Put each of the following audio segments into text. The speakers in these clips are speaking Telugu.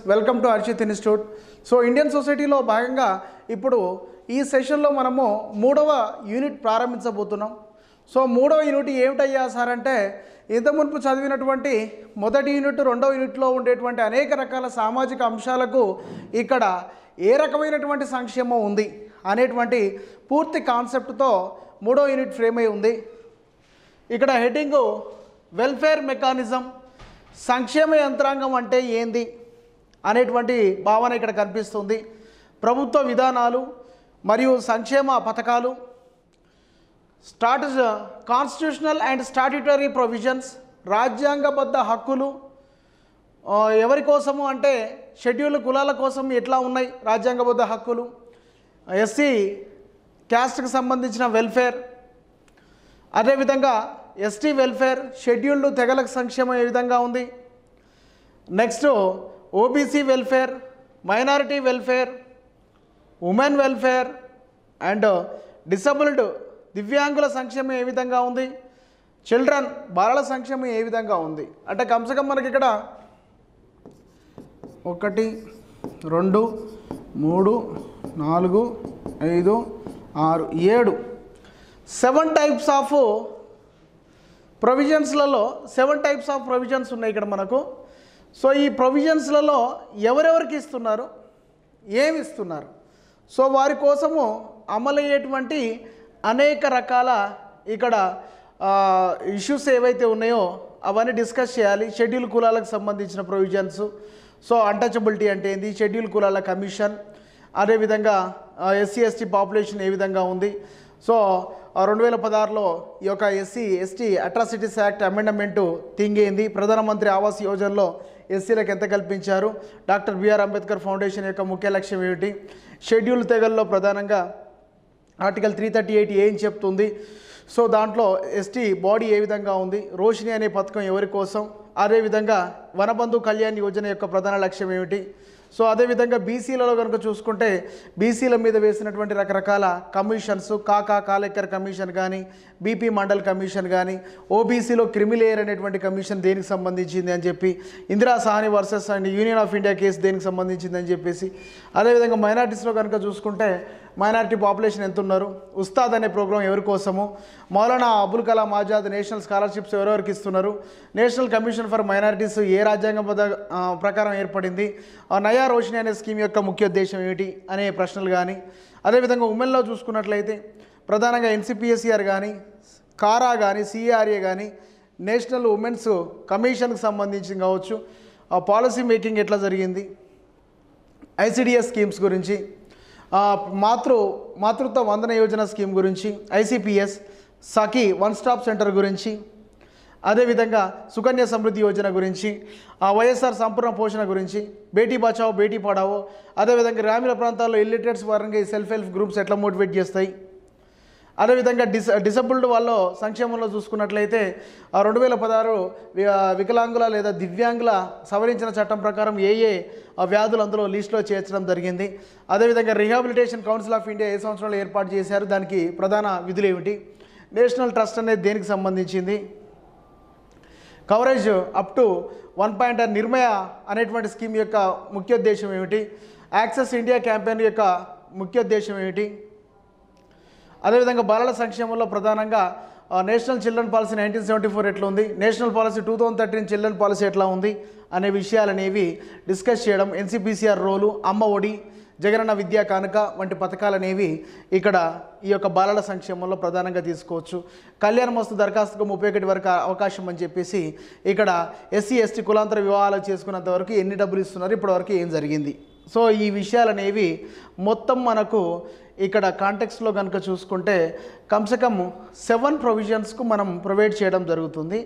Welcome to Archit institute. So Indian సొసైటీలో భాగంగా ఇప్పుడు ఈ సెషన్లో మనము 3వ యూనిట్ ప్రారంభించబోతున్నాం. సో 3వ యూనిట్ ఏమిటయ్యా సార్ అంటే, ఇంత మునుపు చదివినటువంటి మొదటి యూనిట్ 2వ యూనిట్లో ఉండేటువంటి అనేక రకాల సామాజిక అంశాలకు ఇక్కడ ఏ రకమైనటువంటి సంక్షేమం ఉంది అనేటువంటి పూర్తి కాన్సెప్ట్తో 3వ యూనిట్ ఫ్రేమ్ అయి ఉంది. ఇక్కడ హెడ్డింగు వెల్ఫేర్ మెకానిజం, సంక్షేమ యంత్రాంగం అంటే ఏంది అనేటువంటి భావన ఇక్కడ కనిపిస్తుంది. ప్రభుత్వ విధానాలు మరియు సంక్షేమ పథకాలు, కాన్స్టిట్యూషనల్ అండ్ స్టాట్యూటరీ ప్రొవిజన్స్, రాజ్యాంగబద్ధ హక్కులు ఎవరి కోసము అంటే షెడ్యూల్ కులాల కోసం ఎట్లా ఉన్నాయి రాజ్యాంగబద్ధ హక్కులు, ఎస్సీ క్యాస్ట్కి సంబంధించిన వెల్ఫేర్, అదేవిధంగా ఎస్టీ వెల్ఫేర్, షెడ్యూల్డ్ తెగలకు సంక్షేమం ఏ విధంగా ఉంది, next OBC welfare, minority welfare, women welfare and disabled దివ్యాంగుల సంక్షేమం ఏ విధంగా ఉంది, చిల్డ్రన్ బాలల సంక్షేమం ఏ విధంగా ఉంది. అంటే కమ్సకం మనకి ఇక్కడ 1 2 3 4 5 6 7 టైప్స్ ఆఫ్ ప్రొవిజన్స్లలో 7 టైప్స్ ఆఫ్ ప్రొవిజన్స్ ఉన్నాయి ఇక్కడ మనకు. సో ఈ ప్రొవిజన్స్లలో ఎవరెవరికి ఇస్తున్నారు, ఏమి ఇస్తున్నారు, సో వారి కోసము అమలయ్యేటువంటి అనేక రకాల ఇక్కడ ఇష్యూస్ ఏవైతే ఉన్నాయో అవన్నీ డిస్కస్ చేయాలి. షెడ్యూల్ కులాలకు సంబంధించిన ప్రొవిజన్స్, సో అన్టచబిలిటీ అంటే ఏంది, షెడ్యూల్ కులాల కమిషన్, అదేవిధంగా ఎస్సీ ఎస్టీ పాపులేషన్ ఏ విధంగా ఉంది. సో 2016లో ఈ యొక్క SC ST atrocities act amendment thing ఏంది, ప్రధానమంత్రి ఆవాస్ యోజనలో ఎస్సీలకు ఎంత కల్పించారు, డాక్టర్ బిఆర్ అంబేద్కర్ ఫౌండేషన్ యొక్క ముఖ్య లక్ష్యం ఏమిటి, షెడ్యూల్ తెగల్లో ప్రధానంగా ఆర్టికల్ 338 ఏం చెప్తుంది, సో దాంట్లో ఎస్టీ బాడీ ఏ విధంగా ఉంది, రోషిని అనే పథకం ఎవరి కోసం, అదేవిధంగా వనబంధు కళ్యాణ్ యోజన యొక్క ప్రధాన లక్ష్యం ఏమిటి. సో అదేవిధంగా బీసీలలో కనుక చూసుకుంటే బీసీల మీద వేసినటువంటి రకరకాల కమిషన్స్, కాలేకర్ కమిషన్ కానీ, బీపీ మండల్ కమిషన్ కానీ, ఓబీసీలో క్రిమిలేయర్ అనేటువంటి కమిషన్ దేనికి సంబంధించింది అని చెప్పి, Indira Sawhney versus and Union of India case దేనికి సంబంధించింది అని చెప్పేసి, అదేవిధంగా మైనారిటీస్లో కనుక చూసుకుంటే మైనారిటీ పాపులేషన్ ఎంత ఉన్నారు, ఉస్తాద్ అనే ప్రోగ్రాం ఎవరి కోసము, మౌలానా అబుల్ కలాం ఆజాద్ నేషనల్ స్కాలర్షిప్స్ ఎవరెవరికి ఇస్తున్నారు, నేషనల్ కమిషన్ ఫర్ మైనారిటీస్ ఏ రాజ్యాంగబద్ధ ప్రకారం ఏర్పడింది, నయా రోషిని అనే స్కీమ్ యొక్క ముఖ్య ఉద్దేశం ఏమిటి అనే ప్రశ్నలు కానీ, అదేవిధంగా ఉమెన్లో చూసుకున్నట్లయితే ప్రధానంగా ఎన్సిపిఎస్సిఆర్ కానీ, కారా కానీ, సిఆర్ఏ కానీ, నేషనల్ ఉమెన్స్ కమిషన్కి సంబంధించి కావచ్చు, పాలసీ మేకింగ్ ఎట్లా జరిగింది, ఐసిడిఎస్ స్కీమ్స్ గురించి, మాతృత్వ వందన యోజన స్కీమ్ గురించి, ఐసిపిఎస్, సఖీ వన్ స్టాప్ సెంటర్ గురించి, అదేవిధంగా సుకన్య సమృద్ధి యోజన గురించి, వైఎస్ఆర్ సంపూర్ణ పోషణ గురించి, బేటీ బచావో బేటీ పడావో, అదేవిధంగా గ్రామీణ ప్రాంతాల్లో ఇల్లిటరేట్స్ పరంగా ఈ సెల్ఫ్ హెల్ప్ గ్రూప్స్ ఎట్లా మోటివేట్ చేస్తాయి, అదేవిధంగా డిసబుల్డ్ వాళ్ళ సంక్షేమంలో చూసుకున్నట్లయితే 2016 వికలాంగుల లేదా దివ్యాంగుల సవరించిన చట్టం ప్రకారం ఏ వ్యాధులు అందులో లిస్టులో చేర్చడం జరిగింది. అదేవిధంగా రీహాబిలిటేషన్ కౌన్సిల్ ఆఫ్ ఇండియా ఏ సంవత్సరంలో ఏర్పాటు చేశారు, దానికి ప్రధాన విధులు ఏమిటి, నేషనల్ ట్రస్ట్ అనేది దేనికి సంబంధించింది, కవరేజ్ అప్ టు 1 నిర్మయ అనేటువంటి స్కీమ్ యొక్క ముఖ్య ఉద్దేశం ఏమిటి, యాక్సెస్ ఇండియా క్యాంపెయిన్ యొక్క ముఖ్య ఉద్దేశం ఏమిటి, అదేవిధంగా బాలల సంక్షేమంలో ప్రధానంగా నేషనల్ చిల్డ్రన్ పాలసీ 1974 ఎట్లా ఉంది, నేషనల్ పాలసీ 2013 చిల్డ్రన్ పాలసీ ఎట్లా ఉంది అనే విషయాలనేవి డిస్కస్ చేయడం, ఎన్సిపిసిఆర్ రోలు, అమ్మ ఒడి, జగనన్న విద్యా కానుక వంటి పథకాలు అనేవి ఇక్కడ ఈ యొక్క బాలల సంక్షేమంలో ప్రధానంగా తీసుకోవచ్చు. కళ్యాణ మస్తు దరఖాస్తుకు 31 వరకు అవకాశం అని చెప్పేసి ఇక్కడ ఎస్సీ ఎస్టీ కులాంతర వివాహాలు చేసుకున్నంత వరకు ఎన్ని డబ్బులు ఇస్తున్నారు, ఇప్పటివరకు ఏం జరిగింది. సో ఈ విషయాలనేవి మొత్తం మనకు ఇక్కడ కాంటెక్స్ట్లో కనుక చూసుకుంటే కమ్సకమ్ 7 ప్రొవిజన్స్కు మనం ప్రొవైడ్ చేయడం జరుగుతుంది.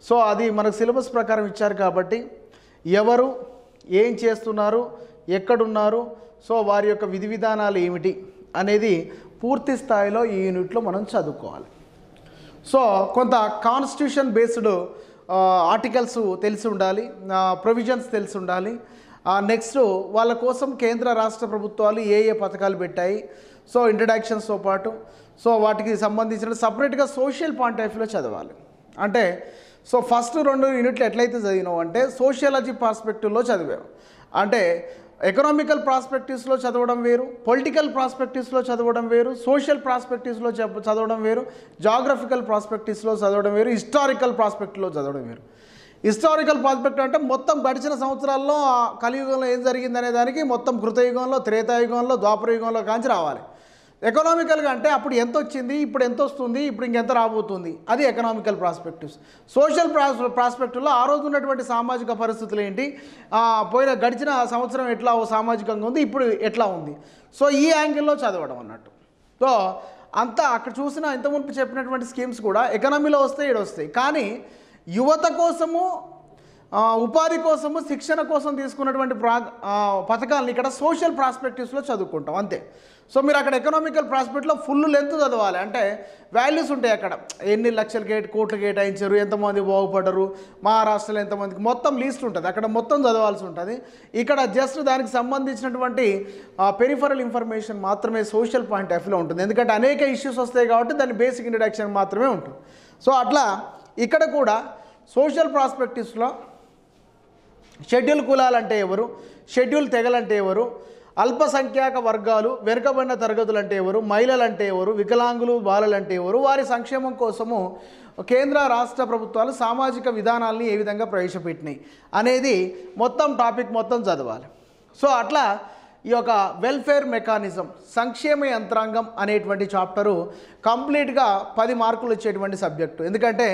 సో అది మనకు సిలబస్ ప్రకారం ఇచ్చారు కాబట్టి ఎవరు ఏం చేస్తున్నారు, ఎక్కడున్నారు, సో వారి యొక్క విధి విధానాలు ఏమిటి అనేది పూర్తి స్థాయిలో ఈ యూనిట్లో మనం చదువుకోవాలి. సో కొంత కాన్స్టిట్యూషన్ బేస్డ్ ఆర్టికల్స్ తెలిసి ఉండాలి, ప్రొవిజన్స్ తెలిసి ఉండాలి. నెక్స్ట్ వాళ్ళ కోసం కేంద్ర రాష్ట్ర ప్రభుత్వాలు ఏ పథకాలు పెట్టాయి, సో ఇంట్రడక్షన్స్తో పాటు సో వాటికి సంబంధించిన సపరేట్గా సోషల్ పాయింట్ ఆఫ్ వ్యూలో చదవాలి. అంటే సో ఫస్ట్ 2 యూనిట్లు ఎట్లయితే చదివినావు అంటే సోషియాలజీ పర్స్పెక్టివ్లో చదివావు. అంటే ఎకనామికల్ ప్రాస్పెక్టివ్స్లో చదవడం వేరు, పొలిటికల్ ప్రాస్పెక్టివ్స్లో చదవడం వేరు, సోషల్ ప్రాస్పెక్టివ్స్లో చదవడం వేరు, జాగ్రఫికల్ ప్రాస్పెక్టివ్స్లో చదవడం వేరు, హిస్టారికల్ ప్రాస్పెక్టివ్లో చదవడం వేరు. హిస్టారికల్ ప్రాస్పెక్ట్ అంటే మొత్తం గడిచిన సంవత్సరాల్లో కలియుగంలో ఏం జరిగింది అనే దానికి మొత్తం కృతయుగంలో, త్రేతాయుగంలో, ద్వాపరయుగంలో కాంచి రావాలి. ఎకనామికల్గా అంటే అప్పుడు ఎంత వచ్చింది, ఇప్పుడు ఎంత వస్తుంది, ఇప్పుడు ఇంకెంత రాబోతుంది, అది ఎకనామికల్ ప్రాస్పెక్టివ్స్. సోషల్ ప్రాస్పెక్టివ్లో ఆ రోజు ఉన్నటువంటి సామాజిక పరిస్థితులు ఏంటి, పోయిన గడిచిన సంవత్సరం ఎట్లా సామాజికంగా ఉంది, ఇప్పుడు ఎట్లా ఉంది, సో ఈ యాంగిల్లో చదవడం అన్నట్టు. సో అంతా అక్కడ చూసిన ఇంతకుముందు చెప్పినటువంటి స్కీమ్స్ కూడా ఎకనామీలో వస్తాయి, ఇక్కడ వస్తాయి. కానీ యువత కోసము, ఉపాధి కోసము, శిక్షణ కోసం తీసుకున్నటువంటి పథకాలను ఇక్కడ సోషల్ ప్రాస్పెక్టివ్స్లో చదువుకుంటాం అంతే. సో మీరు అక్కడ ఎకనామికల్ ప్రాస్పెక్ట్లో ఫుల్ లెంత్ చదవాలి, అంటే వాల్యూస్ ఉంటాయి అక్కడ, ఎన్ని లక్షలు కోట్లు కేటాయించారు, ఎంతమంది బాగుపడరు, మహారాష్ట్రలో ఎంతమందికి, మొత్తం లీస్ట్ ఉంటుంది అక్కడ, మొత్తం చదవాల్సి ఉంటుంది. ఇక్కడ జస్ట్ దానికి సంబంధించినటువంటి పెరిఫరల్ ఇన్ఫర్మేషన్ మాత్రమే సోషల్ పాయింట్ ఆఫ్ వ్యూలో ఉంటుంది, ఎందుకంటే అనేక ఇష్యూస్ వస్తాయి కాబట్టి దాని బేసిక్ ఇంట్రడక్షన్ మాత్రమే ఉంటుంది. సో అట్లా ఇక్కడ కూడా సోషల్ ప్రాస్పెక్టివ్స్లో షెడ్యూల్ కులాలంటే ఎవరు, షెడ్యూల్ తెగలంటే ఎవరు, అల్పసంఖ్యాక వర్గాలు, వెనుకబడిన తరగతులు అంటే ఎవరు, మహిళలు అంటే ఎవరు, వికలాంగులు, బాలలు అంటే ఎవరు, వారి సంక్షేమం కోసము కేంద్ర రాష్ట్ర ప్రభుత్వాలు సామాజిక విధానాలని ఏ విధంగా ప్రవేశపెట్టినాయి అనేది మొత్తం టాపిక్ మొత్తం చదవాలి. సో అట్లా ఈ యొక్క వెల్ఫేర్ మెకానిజం, సంక్షేమ యంత్రాంగం అనేటువంటి చాప్టరు కంప్లీట్గా 10 మార్కులు వచ్చేటువంటి సబ్జెక్టు. ఎందుకంటే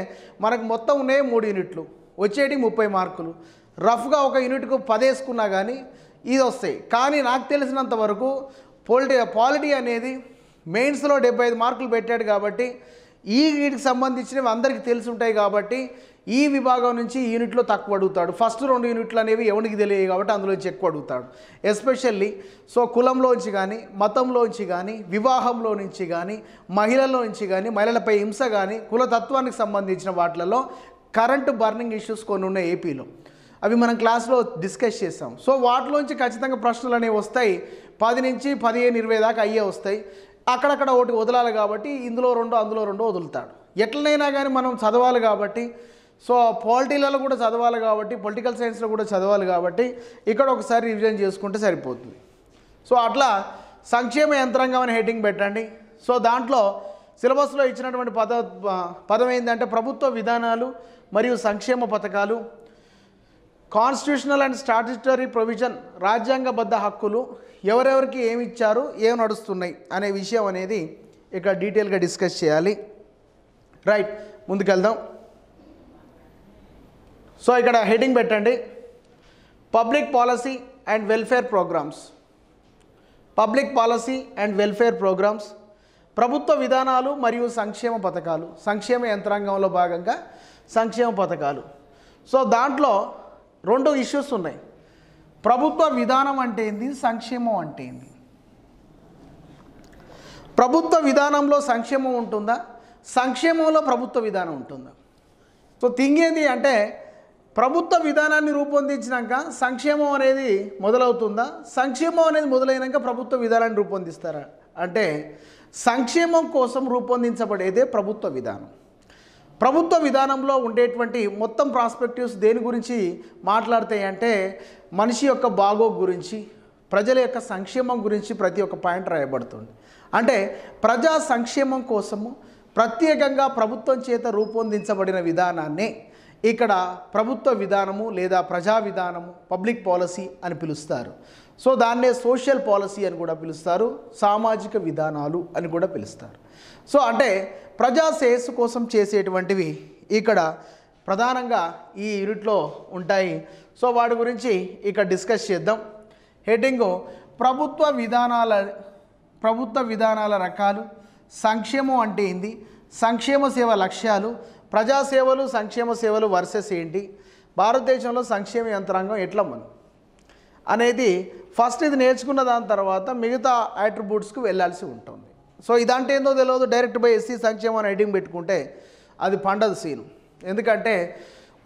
మనకు మొత్తం ఉన్నాయి 3 యూనిట్లు, వచ్చేటి 30 మార్కులు. రఫ్గా ఒక యూనిట్కు 10 వేసుకున్నా కానీ ఇది వస్తాయి. కానీ నాకు తెలిసినంత వరకు పాలిటీ అనేది మెయిన్స్లో 75 మార్కులు పెట్టాడు కాబట్టి వీటికి సంబంధించినవి అందరికీ తెలిసి ఉంటాయి కాబట్టి ఈ విభాగం నుంచి ఈ యూనిట్లో తక్కువ అడుగుతాడు. ఫస్ట్ 2 యూనిట్లు అనేవి ఎవరికి తెలియదు కాబట్టి అందులోంచి ఎక్కువ అడుగుతాడు. ఎస్పెషల్లీ సో కులంలోంచి కానీ, మతంలోంచి కానీ, వివాహంలో నుంచి కానీ, మహిళల్లో నుంచి కానీ, మహిళలపై హింస కానీ, కులతత్వానికి సంబంధించిన వాటిలలో కరెంటు బర్నింగ్ ఇష్యూస్ కొన్ని ఉన్నాయి ఏపీలో, అవి మనం క్లాస్లో డిస్కస్ చేస్తాం. సో వాటిలోంచి ఖచ్చితంగా ప్రశ్నలు అనేవి వస్తాయి, 10 నుంచి 15, 20 దాకా అయ్యే వస్తాయి. అక్కడక్కడ ఒకటి వదలాలి కాబట్టి ఇందులో 2 అందులో 2 వదులుతాడు. ఎట్లనైనా కానీ మనం చదవాలి కాబట్టి, సో పాలిటీలలో కూడా చదవాలి కాబట్టి, పొలిటికల్ సైన్స్లో కూడా చదవాలి కాబట్టి ఇక్కడ ఒకసారి రివిజన్ చేసుకుంటే సరిపోతుంది. సో అట్లా సంక్షేమ యంత్రాంగం అనే హెడ్డింగ్ పెట్టండి. సో దాంట్లో సిలబస్లో ఇచ్చినటువంటి పదం ఏంటంటే ప్రభుత్వ విధానాలు మరియు సంక్షేమ పథకాలు, కాన్స్టిట్యూషనల్ అండ్ స్టాట్యూటరీ ప్రొవిజన్, రాజ్యాంగబద్ధ హక్కులు, ఎవరెవరికి ఏమి ఇచ్చారు, ఏం నడుస్తున్నాయి అనే విషయం అనేది ఇక్కడ డీటెయిల్గా డిస్కస్ చేయాలి. రైట్, ముందుకెళ్దాం. సో ఇక్కడ హెడ్డింగ్ పెట్టండి, public policy and welfare programmes. Public policy and welfare programmes, ప్రభుత్వ విధానాలు మరియు సంక్షేమ పథకాలు, సంక్షేమ యంత్రాంగంలో భాగంగా సంక్షేమ పథకాలు. సో దాంట్లో 2 ఇష్యూస్ ఉన్నాయి, ప్రభుత్వ విధానం అంటే ఏంది, సంక్షేమం అంటే ఏంది. ప్రభుత్వ విధానంలో సంక్షేమం ఉంటుందా, సంక్షేమంలో ప్రభుత్వ విధానం ఉంటుందా. సో థింగ్ ఏంది అంటే ప్రభుత్వ విధానాన్ని రూపొందించినాక సంక్షేమం అనేది మొదలవుతుందా, సంక్షేమం అనేది మొదలైనాక ప్రభుత్వ విధానాన్ని రూపొందిస్తారా అంటే సంక్షేమం కోసం రూపొందించబడేదే ప్రభుత్వ విధానం. ప్రభుత్వ విధానంలో ఉండేటువంటి మొత్తం ప్రాస్పెక్టివ్స్ దేని గురించి మాట్లాడతాయి అంటే మనిషి యొక్క బాగోగు గురించి, ప్రజల యొక్క సంక్షేమం గురించి ప్రతి ఒక్క పాయింట్ రాయబడుతుంది. అంటే ప్రజా సంక్షేమం కోసము ప్రత్యేకంగా ప్రభుత్వం చేత రూపొందించబడిన విధానాన్ని ఇక్కడ ప్రభుత్వ విధానము లేదా ప్రజా విధానము, పబ్లిక్ పాలసీ అని పిలుస్తారు. సో దాన్నే సోషల్ పాలసీ అని కూడా పిలుస్తారు, సామాజిక విధానాలు అని కూడా పిలుస్తారు. సో అంటే ప్రజా శ్రేయస్సు కోసం చేసేటువంటివి ఇక్కడ ప్రధానంగా ఈ యూనిట్లో ఉంటాయి. సో వాటి గురించి ఇక్కడ డిస్కస్ చేద్దాం. హెడ్డింగు ప్రభుత్వ విధానాల రకాలు, సంక్షేమం అంటే ఏంది, సంక్షేమ సేవ లక్ష్యాలు, ప్రజాసేవలు, సంక్షేమ సేవలు వర్సెస్ ఏంటి, భారతదేశంలో సంక్షేమ యంత్రాంగం ఎట్లా మనం అనేది ఫస్ట్ ఇది నేర్చుకున్న దాని తర్వాత మిగతా అట్రిబ్యూట్స్కి వెళ్ళాల్సి ఉంటుంది. సో ఇదంటే ఏందో తెలియదు, డైరెక్ట్ బై ఎస్సీ సంక్షేమం అని హెడ్డింగ్ పెట్టుకుంటే అది పండదు సీను. ఎందుకంటే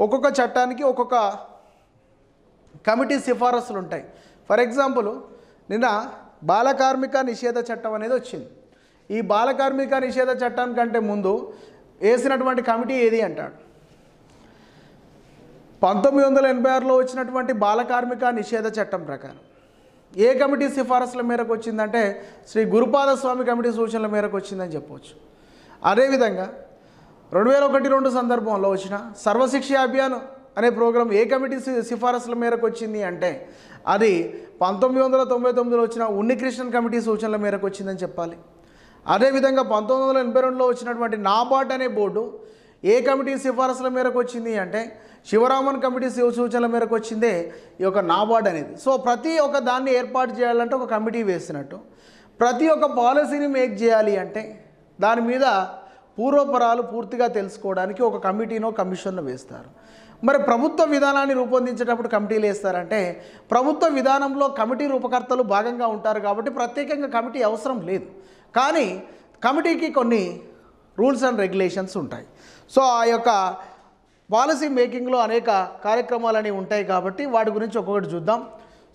ఒక్కొక్క చట్టానికి ఒక్కొక్క కమిటీ సిఫారసులు ఉంటాయి. ఫర్ ఎగ్జాంపుల్ నిన్న బాలకార్మిక నిషేధ చట్టం అనేది వచ్చింది. ఈ బాలకార్మిక నిషేధ చట్టానికంటే ముందు వేసినటువంటి కమిటీ ఏది అంటాడు, 1986లో వచ్చినటువంటి బాల కార్మిక నిషేధ చట్టం ప్రకారం ఏ కమిటీ సిఫారసుల మేరకు వచ్చిందంటే శ్రీ గురుపాద స్వామి కమిటీ సూచనల మేరకు వచ్చిందని చెప్పవచ్చు. అదేవిధంగా 2001-2 సందర్భంలో వచ్చిన సర్వశిక్ష అభియాన్ అనే ప్రోగ్రాం ఏ కమిటీ సిఫారసుల మేరకు వచ్చింది అంటే అది 1999లో వచ్చిన ఉన్నికృష్ణన్ కమిటీ సూచనల మేరకు వచ్చిందని చెప్పాలి. అదేవిధంగా 1982లో వచ్చినటువంటి నాబార్డ్ అనే బోర్డు ఏ కమిటీ సిఫారసుల మేరకు వచ్చింది అంటే శివరామన్ కమిటీ సూచనల మేరకు వచ్చిందే ఈ యొక్క నాబార్డ్ అనేది. సో ప్రతి ఒక్క దాన్ని ఏర్పాటు చేయాలంటే ఒక కమిటీ వేసినట్టు, ప్రతి ఒక్క పాలసీని మేక్ చేయాలి అంటే దాని మీద పూర్వపరాలు పూర్తిగా తెలుసుకోవడానికి ఒక కమిటీనో కమిషన్ను వేస్తారు. మరి ప్రభుత్వ విధానాన్ని రూపొందించేటప్పుడు కమిటీలు వేస్తారంటే ప్రభుత్వ విధానంలో కమిటీ రూపకర్తలు భాగంగా ఉంటారు కాబట్టి ప్రత్యేకంగా కమిటీ అవసరం లేదు. కానీ కమిటీకి కొన్ని రూల్స్ అండ్ రెగ్యులేషన్స్ ఉంటాయి. సో ఆ యొక్క పాలసీ మేకింగ్లో అనేక కార్యక్రమాలని ఉంటాయి కాబట్టి వాటి గురించి ఒక్కొక్కటి చూద్దాం.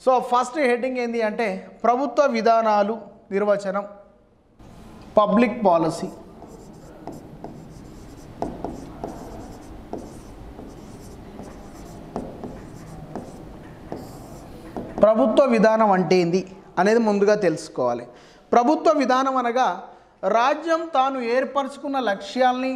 సో ఫస్ట్ హెడ్డింగ్ ఏంటి అంటే ప్రభుత్వ విధానాలు నిర్వచనం, పబ్లిక్ పాలసీ. ప్రభుత్వ విధానం అంటే ఏంది అనేది ముందుగా తెలుసుకోవాలి. ప్రభుత్వ విధానం అనగా రాజ్యం తాను ఏర్పరచుకున్న లక్ష్యాల్ని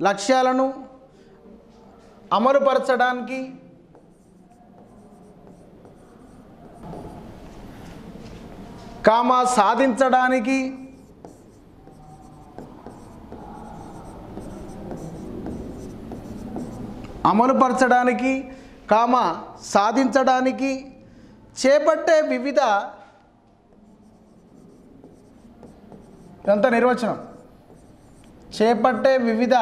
లక్ష్యాలను అమలుపరచడానికి సాధించడానికి సాధించడానికి చేపట్టే వివిధ నిర్వచనం చేపట్టే వివిధ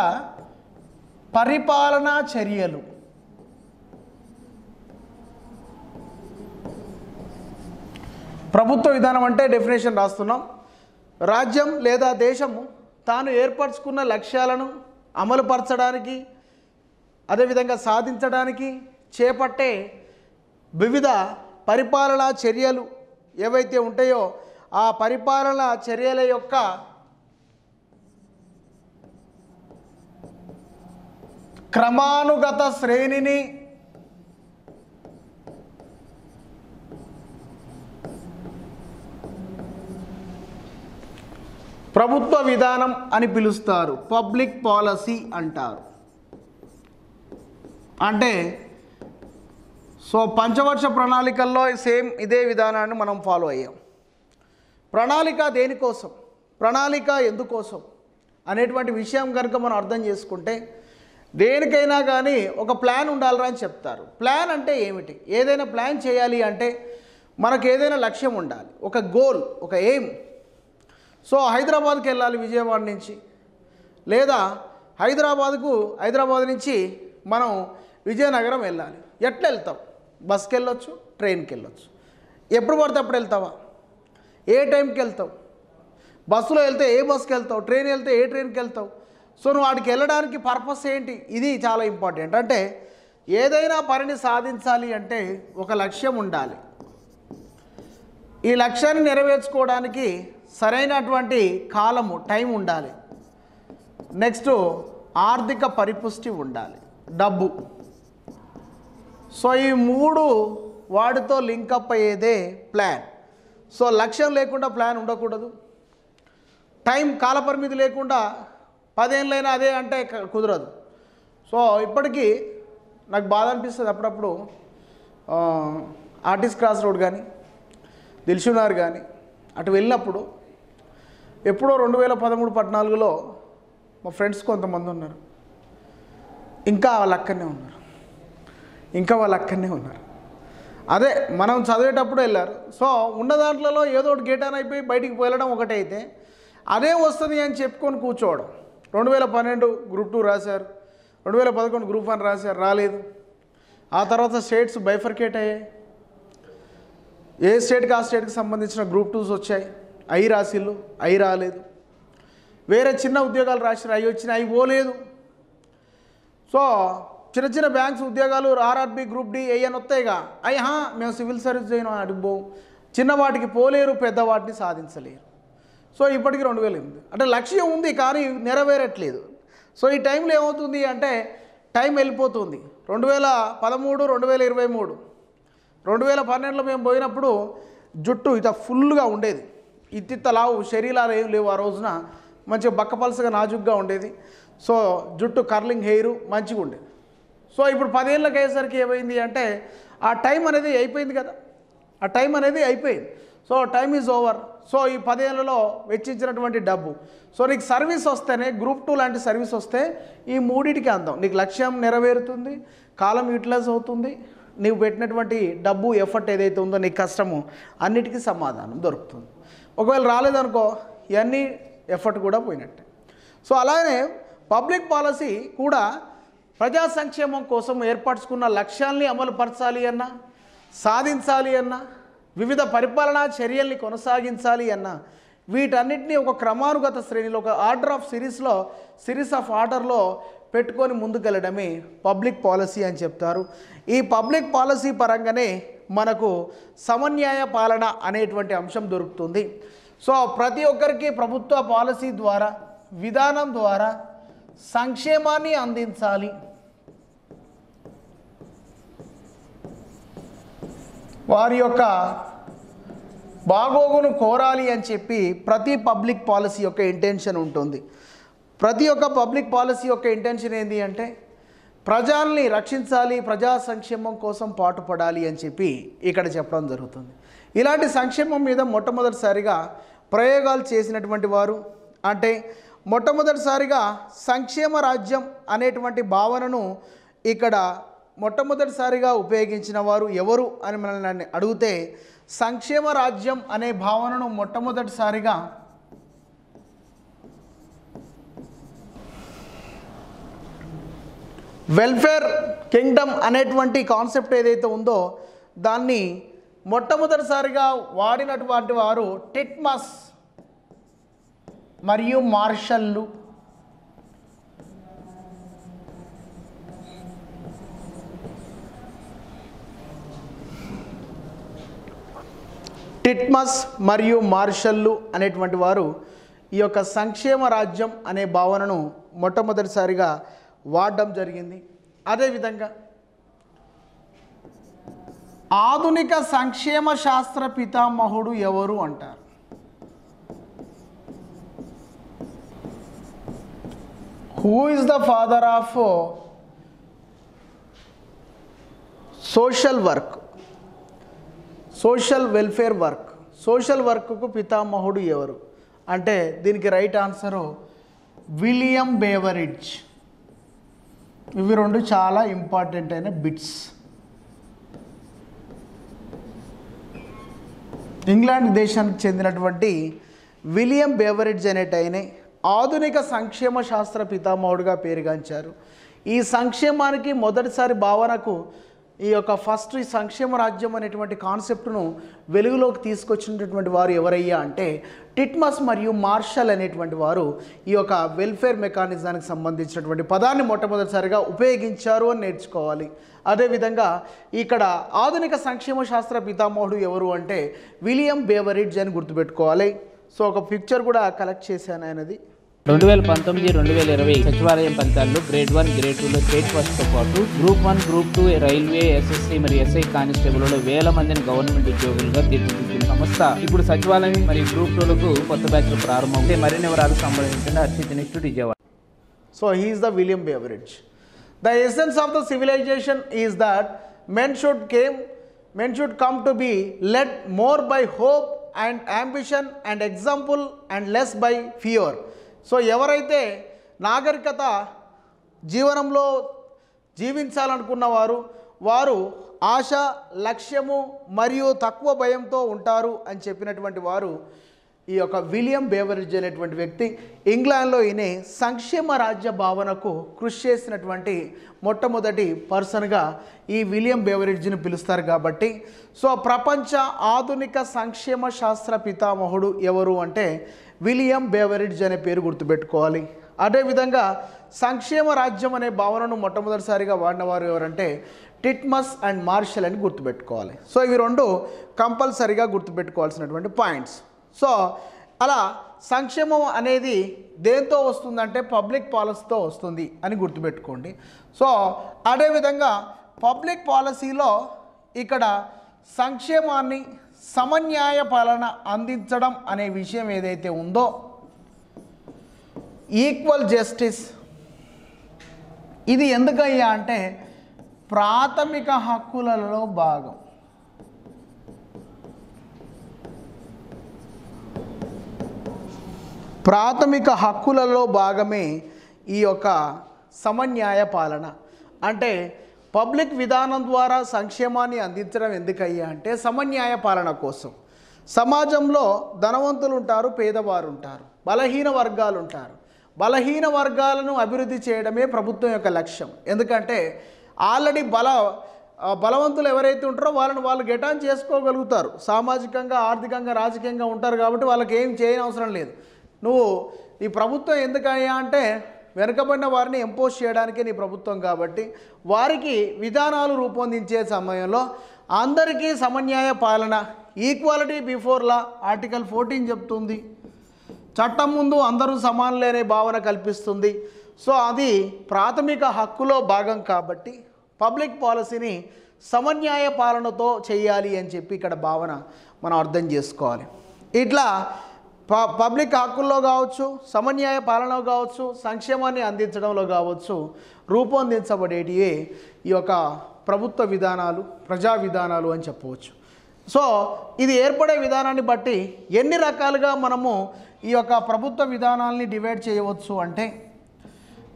పరిపాలనా చర్యలు. ప్రభుత్వ విధానం అంటే డెఫినేషన్ రాస్తున్నాం. రాజ్యం లేదా దేశము తాను ఏర్పరచుకున్న లక్ష్యాలను అమలుపరచడానికి అదేవిధంగా సాధించడానికి చేపట్టే వివిధ పరిపాలనా చర్యలు ఏవైతే ఉంటాయో ఆ పరిపాలనా చర్యల యొక్క క్రమానుగత శ్రేణిని ప్రభుత్వ విధానం అని పిలుస్తారు, పబ్లిక్ పాలసీ అంటారు. అంటే సో పంచవర్ష ప్రణాళికల్లో సేమ్ ఇదే విధానాన్ని మనం ఫాలో అయ్యాం. ప్రణాళిక దేనికోసం, ప్రణాళిక ఎందుకోసం అనేటువంటి విషయం కనుక మనం అర్థం చేసుకుంటే దేనికైనా కానీ ఒక ప్లాన్ ఉండాలిరా అని చెప్తారు. ప్లాన్ అంటే ఏమిటి? ఏదైనా ప్లాన్ చేయాలి అంటే మనకు ఏదైనా లక్ష్యం ఉండాలి, ఒక గోల్, ఒక ఎయిమ్. సో హైదరాబాద్కి వెళ్ళాలి విజయవాడ నుంచి, లేదా హైదరాబాద్ నుంచి మనం విజయనగరం వెళ్ళాలి. ఎట్లా వెళ్తాం? బస్కి వెళ్ళొచ్చు, ట్రైన్కి వెళ్ళొచ్చు. ఎప్పుడు పడితే అప్పుడు వెళ్తావా? ఏ టైంకి వెళ్తావు? బస్సులో వెళ్తే ఏ బస్కి వెళ్తావు, ట్రైన్ వెళ్తే ఏ ట్రైన్కి వెళ్తావు? సో నువ్వు వాడికి వెళ్ళడానికి పర్పస్ ఏంటి? ఇది చాలా ఇంపార్టెంట్. అంటే ఏదైనా పనిని సాధించాలి అంటే ఒక లక్ష్యం ఉండాలి. ఈ లక్ష్యాన్ని నెరవేర్చుకోవడానికి సరైనటువంటి కాలము, టైం ఉండాలి. నెక్స్ట్ ఆర్థిక పరిపుష్టి ఉండాలి, డబ్బు. సో ఈ మూడు వాటితో లింకప్ అయ్యేదే ప్లాన్. సో లక్ష్యం లేకుండా ప్లాన్ ఉండకూడదు. టైం కాలపరిమితి లేకుండా 10 ఏళ్ళైనా అదే అంటే కుదరదు. సో ఇప్పటికీ నాకు బాధ అనిపిస్తుంది అప్పుడప్పుడు. ఆర్టిస్ట్ క్రాస్ రోడ్ కానీ దిల్షునార్ కానీ అటు వెళ్ళినప్పుడు ఎప్పుడో 2013-14లో మా ఫ్రెండ్స్ కొంతమంది ఉన్నారు, ఇంకా వాళ్ళు అక్కడనే ఉన్నారు. అదే మనం చదివేటప్పుడు వెళ్ళారు. సో ఉన్న దాంట్లో ఏదో ఒకటి గేట్ ఆన్ అయిపోయి బయటికి వెళ్ళడం ఒకటైతే అదే వస్తుంది అని చెప్పుకొని కూర్చోవడం. 2012 గ్రూప్ 2 రాశారు, 2011 గ్రూప్ 1 రాశారు, రాలేదు. ఆ తర్వాత స్టేట్స్ బైఫర్కేట్ అయ్యాయి. ఏ స్టేట్కి ఆ స్టేట్కి సంబంధించిన గ్రూప్ 2s వచ్చాయి, అవి రాసిళ్ళు, అవి రాలేదు. వేరే చిన్న ఉద్యోగాలు రాసిరు, అవి వచ్చినాయి, అవి పోలేదు. సో చిన్న బ్యాంక్స్ ఉద్యోగాలు ఆర్ఆర్బి గ్రూప్ డి ఏఎన్ వస్తాయిగా, మేము సివిల్ సర్వీస్ చేయను, అడిగిపోవు. చిన్నవాటికి పోలేరు, పెద్దవాటిని సాధించలేరు. సో ఇప్పటికి 2008 అంటే లక్ష్యం ఉంది కానీ నెరవేరట్లేదు. సో ఈ టైంలో ఏమవుతుంది అంటే టైం వెళ్ళిపోతుంది. 2013, 2023, 2012లో మేము పోయినప్పుడు జుట్టు ఇత ఫుల్గా ఉండేది, ఇత్తిత్త లావు, శరీరాలు ఏం లేవు. ఆ రోజున మంచిగా బక్కపలసగా నాజుగ్గా ఉండేది. సో జుట్టు కర్లింగ్ హెయిర్ మంచిగా ఉండేది. సో ఇప్పుడు 10 ఏళ్ళకి అయ్యేసరికి ఏమైంది అంటే ఆ టైం అనేది అయిపోయింది కదా, ఆ టైం అనేది అయిపోయింది. So time is over. So ఈ 10 ఏళ్ళలో వెచ్చించినటువంటి డబ్బు, సో నీకు సర్వీస్ వస్తేనే, గ్రూప్ 2 లాంటి సర్వీస్ వస్తే ఈ మూడింటికి అందం, నీకు లక్ష్యం నెరవేరుతుంది, కాలం యూటిలైజ్ అవుతుంది, నీవు పెట్టినటువంటి డబ్బు ఎఫర్ట్ ఏదైతే ఉందో నీకు కష్టము అన్నిటికీ సమాధానం దొరుకుతుంది. ఒకవేళ రాలేదనుకో ఇవన్నీ ఎఫర్ట్ కూడా పోయినట్టే. సో అలాగే పబ్లిక్ పాలసీ కూడా ప్రజా సంక్షేమం కోసం ఏర్పరచుకున్న లక్ష్యాల్ని అమలుపరచాలి అన్నా, సాధించాలి అన్నా, వివిధ పరిపాలనా చర్యల్ని కొనసాగించాలి అన్నా, వీటన్నిటినీ ఒక క్రమానుగత శ్రేణిలో, ఒక ఆర్డర్ ఆఫ్ సిరీస్ ఆఫ్ ఆర్డర్లో పెట్టుకొని ముందుకెళ్ళడమే పబ్లిక్ పాలసీ అని చెప్తారు. ఈ పబ్లిక్ పాలసీ పరంగానే మనకు సమన్యాయ పాలన అనేటువంటి అంశం దొరుకుతుంది. సో ప్రతి ఒక్కరికి ప్రభుత్వ పాలసీ ద్వారా, విధానం ద్వారా సంక్షేమాన్ని అందించాలి, వారి యొక్క బాగోగును కోరాలి అని చెప్పి ప్రతి పబ్లిక్ పాలసీ యొక్క ఇంటెన్షన్ ఉంటుంది. ప్రతి ఒక్క పబ్లిక్ పాలసీ యొక్క ఇంటెన్షన్ ఏంటి అంటే ప్రజల్ని రక్షించాలి, ప్రజా సంక్షేమం కోసం పాటుపడాలి అని చెప్పి ఇక్కడ చెప్పడం జరుగుతుంది. ఇలాంటి సంక్షేమం మీద మొట్టమొదటిసారిగా ప్రయోగాలు చేసినటువంటి వారు, అంటే మొట్టమొదటిసారిగా సంక్షేమ రాజ్యం అనేటువంటి భావనను ఇక్కడ మొట్టమొదటిసారిగా ఉపయోగించిన వారు ఎవరు అని మనల్ని అడిగితే, సంక్షేమ రాజ్యం అనే భావనను మొట్టమొదటిసారిగా వెల్ఫేర్ కింగ్డమ్ అనేటువంటి కాన్సెప్ట్ ఏదైతే ఉందో దాన్ని మొట్టమొదటిసారిగా వాడినటువంటి వారు టిట్మస్ మరియు మార్షల్లు. టిట్మస్ మరియు మార్షల్లు అనేటువంటి వారు ఈ యొక్క సంక్షేమ రాజ్యం అనే భావనను మొట్టమొదటిసారిగా వాడడం జరిగింది. అదేవిధంగా ఆధునిక సంక్షేమ శాస్త్ర పితామహుడు ఎవరు అంటారు? Who is the father of social work, social welfare work, social వర్క్కు పితామహుడు ఎవరు అంటే దీనికి రైట్ ఆన్సరు విలియం బేవరిడ్జ్. ఇవి రెండు చాలా ఇంపార్టెంట్ అయిన బిట్స్. ఇంగ్లాండ్ దేశానికి చెందినటువంటి విలియం బేవరిడ్జ్ అనేటైనే ఆధునిక సంక్షేమ శాస్త్ర పితామహుడుగా పేరుగాంచారు. ఈ సంక్షేమానికి మొదటిసారి భావనకు ఈ యొక్క ఫస్ట్ ఈ సంక్షేమ రాజ్యం అనేటువంటి కాన్సెప్ట్ను వెలుగులోకి తీసుకొచ్చినటువంటి వారు ఎవరయ్యా అంటే టిట్మస్ మరియు మార్షల్ అనేటువంటి వారు ఈ యొక్క వెల్ఫేర్ మెకానిజానికి సంబంధించినటువంటి పదాన్ని మొట్టమొదటిసారిగా ఉపయోగించారు అని నేర్చుకోవాలి. అదేవిధంగా ఇక్కడ ఆధునిక సంక్షేమ శాస్త్ర పితామహుడు ఎవరు అంటే విలియం బేవరిడ్జ్ అని గుర్తుపెట్టుకోవాలి. సో ఒక పిక్చర్ కూడా కలెక్ట్ చేశాను ఆయనది. 2019-2020 సచివాలయం ఫలితాల్లో గ్రేడ్ 1, గ్రేడ్ 2లో స్టేట్ ఫస్ట్తో పాటు గ్రూప్ 1, గ్రూప్ 2, రైల్వే, ఎస్ఎస్సీ మరియు ఎస్ఐ కానిస్టేబుల్లో వేల మందిని గవర్నమెంట్ ఉద్యోగులుగా తీర్చిదిద్దిన సంస్థ ఇప్పుడు సచివాలయం మరియు గ్రూప్ 2లకు కొత్త బ్యాచ్లు ప్రారంభం. మరిన్ని వివరాలు సంబంధించిన Archit institute Vijayawada. So he is the William Beveridge. The essence of the civilization is that men should come to be led more by hope and ambition and example and less by fear. So ఎవరైతే నాగరికత జీవనంలో జీవించాలనుకున్నవారు వారు ఆశ, లక్ష్యము మరియు తక్కువ భయంతో ఉంటారు అని చెప్పినటువంటి వారు ఈ యొక్క విలియం బేవరిడ్జ్ అనేటువంటి వ్యక్తి. ఇంగ్లాండ్లో ఈయన సంక్షేమ రాజ్య భావనకు కృషి చేసినటువంటి మొట్టమొదటి పర్సన్గా ఈ విలియం బేవరిడ్జ్ని పిలుస్తారు కాబట్టి సో ప్రపంచ ఆధునిక సంక్షేమ శాస్త్ర పితామహుడు ఎవరు అంటే విలియం బేవరిడ్జ్ అనే పేరు గుర్తుపెట్టుకోవాలి. అదేవిధంగా సంక్షేమ రాజ్యం అనే భావనను మొట్టమొదటిసారిగా వాడినవారు ఎవరంటే టిట్మస్ అండ్ మార్షల్ అని గుర్తుపెట్టుకోవాలి. సో ఇవి రెండు కంపల్సరీగా గుర్తుపెట్టుకోవాల్సినటువంటి పాయింట్స్. సో అలా సంక్షేమం అనేది దేంతో వస్తుందంటే పబ్లిక్ పాలసీతో వస్తుంది అని గుర్తుపెట్టుకోండి. సో అదేవిధంగా పబ్లిక్ పాలసీలో ఇక్కడ సంక్షేమాన్ని సమన్యాయ పాలన అందించడం అనే విషయం ఏదైతే ఉందో, ఈక్వల్ జస్టిస్, ఇది ఎందుకయ్యా అంటే ప్రాథమిక హక్కులలో భాగం. ప్రాథమిక హక్కులలో భాగమే ఈ యొక్క సమన్యాయ పాలన. అంటే పబ్లిక్ విధానం ద్వారా సంక్షేమాన్ని అందించడం ఎందుకయ్యా అంటే సమన్యాయ పాలన కోసం. సమాజంలో ధనవంతులు ఉంటారు, పేదవారు ఉంటారు, బలహీన వర్గాలు ఉంటారు. బలహీన వర్గాలను అభివృద్ధి చేయడమే ప్రభుత్వం యొక్క లక్ష్యం. ఎందుకంటే ఆల్రెడీ బలవంతులు ఎవరైతే ఉంటారో వాళ్ళు గెట్ ఆన్ చేసుకోగలుగుతారు, సామాజికంగా, ఆర్థికంగా, రాజకీయంగా ఉంటారు కాబట్టి వాళ్ళకి ఏం చేయని అవసరం లేదు. నువ్వు ఈ ప్రభుత్వం ఎందుకయ్యా అంటే వెనుకబడిన వారిని ఎంపోజ్ చేయడానికి నీ ప్రభుత్వం కాబట్టి వారికి విధానాలు రూపొందించే సమయంలో అందరికీ సమన్యాయ పాలన, ఈక్వాలిటీ బిఫోర్ లా ఆర్టికల్ 14 చెప్తుంది. చట్టం ముందు అందరూ సమానులనే భావన కల్పిస్తుంది. సో అది ప్రాథమిక హక్కులో భాగం కాబట్టి పబ్లిక్ పాలసీని సమన్యాయ పాలనతో చేయాలి అని చెప్పి ఇక్కడ భావన మనం అర్థం చేసుకోవాలి. ఇట్లా పబ్లిక్ హక్కుల్లో కావచ్చు, సమన్యాయ పాలనలో కావచ్చు, సంక్షేమాన్ని అందించడంలో కావచ్చు రూపొందించబడేటివే ఈ యొక్క ప్రభుత్వ విధానాలు, ప్రజా విధానాలు అని చెప్పవచ్చు. సో ఇది ఏర్పడే విధానాన్ని బట్టి ఎన్ని రకాలుగా మనము ఈ యొక్క ప్రభుత్వ విధానాలని డివైడ్ చేయవచ్చు అంటే,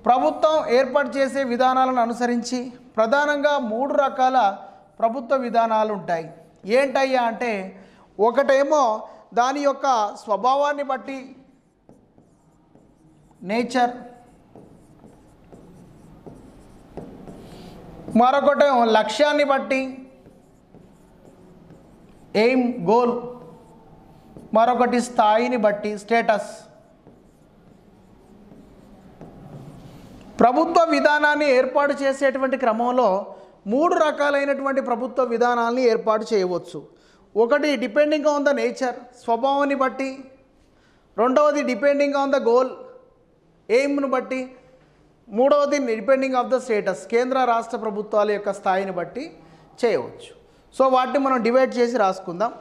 ప్రభుత్వం ఏర్పాటు చేసే విధానాలను అనుసరించి ప్రధానంగా 3 రకాల ప్రభుత్వ విధానాలు ఉంటాయి. ఏంటయ్యా అంటే ఒకటేమో దాని యొక్క స్వభావాన్ని బట్టి నేచర్, మరొకటేమో లక్ష్యాన్ని బట్టి ఎయిమ్, గోల్, మరొకటి స్థాయిని బట్టి స్టేటస్. ప్రభుత్వ విధానాన్ని ఏర్పాటు చేసేటువంటి క్రమంలో 3 రకాలైనటువంటి ప్రభుత్వ విధానాలని ఏర్పాటు చేయవచ్చు. ఒకటి డిపెండింగ్ ఆన్ ద నేచర్, స్వభావాన్ని బట్టి. రెండవది డిపెండింగ్ ఆన్ ద గోల్, ఎయిమ్ను బట్టి. మూడవది డిపెండింగ్ ఆఫ్ ద స్టేటస్, కేంద్ర రాష్ట్ర ప్రభుత్వాల యొక్క స్థాయిని బట్టి చేయవచ్చు. సో వాటిని మనం డివైడ్ చేసి రాసుకుందాం.